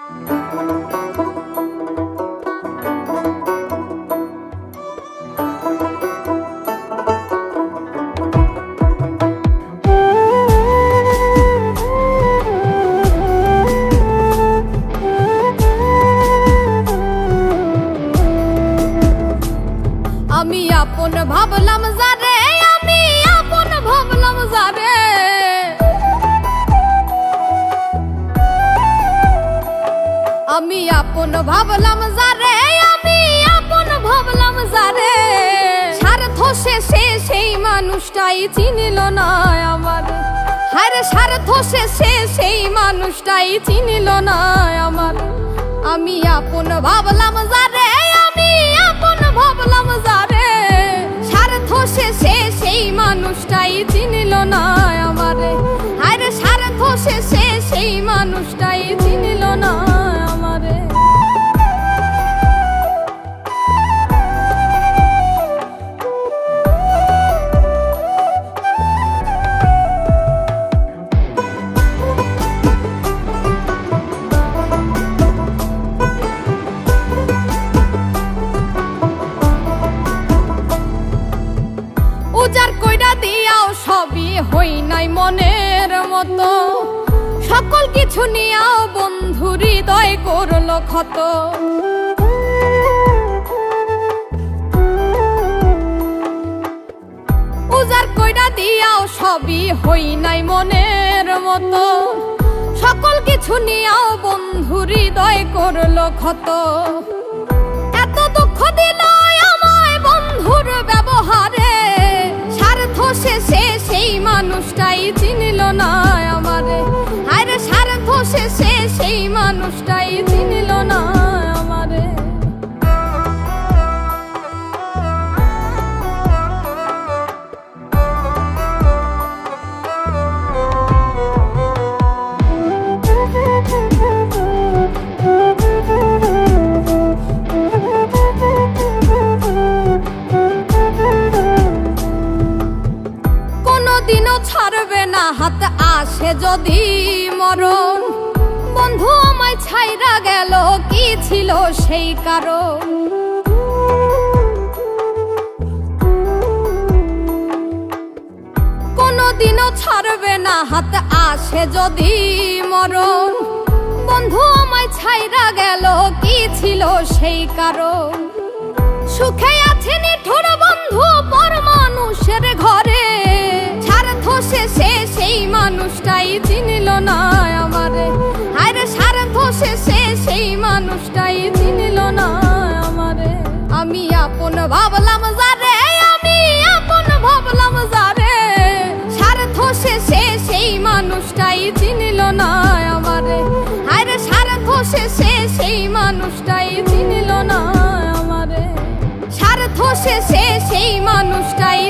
আমি আপন ভাবলাম যারে, আমি আপন ভাবলাম যারে, আমি আপন ভাবলাম যারে, আমি আপন ভাবলাম যারে, স্বার্থ শেষে সেই মানুষটাই চিনিল না আমার। হায়রে স্বার্থ শেষে সেই মানুষটাই চিনিল না আমার। আমি আপন ভাবলাম যারে, আমি আপন ভাবলাম যারে, স্বার্থ শেষে সেই মানুষটাই চিনিল না আমারে। হায়রে স্বার্থ শেষে সেই মানুষটাই চিনিল না আমারে। উজার কইরা দিয়াও সবই হই নাই মনের মতো, সকল কিছু নিয়াও বন্ধু হৃদয় করলো ক্ষত। উজার কইরা দিয়াও সবই হই নাই মনের মতো, সকল কিছু নিয়াও বন্ধু হৃদয় করলো ক্ষত। এত দুঃখ দিল আমায় বন্ধুর ব্যবহারে, স্বার্থ শেষে সেই মানুষটাই চিনিল না আমারে। হায়রে স্বার্থ শেষে সেই মানুষটাই চিনিল না আমারে। কোনদিনও ছাড়বে না হাত আসে যদি মরণ, বন্ধু আমায় ছাইরা গেল কি ছিল সেই কারণ। কোনদিনও ছাড়বে না হাত আসে যদি মরণ, বন্ধু আমায় ছাইরা গেল কি ছিল সেই কারণ। সুখে আছে নিঠুর বন্ধু পর মানুষের ঘরে, স্বার্থ শেষে সেই মানুষটাই চিনিল না আমারে। হায়রে স্বার্থ শেষে সেই মানুষটাই চিনিল না আমারে। আমি আপন ভাবলাম যারে, আমি আপন ভাবলাম যারে, স্বার্থ শেষে সেই মানুষটাই চিনিল না আমারে। হায়রে স্বার্থ শেষে সেই মানুষটাই চিনিল না আমারে। স্বার্থ শেষে সেই মানুষটাই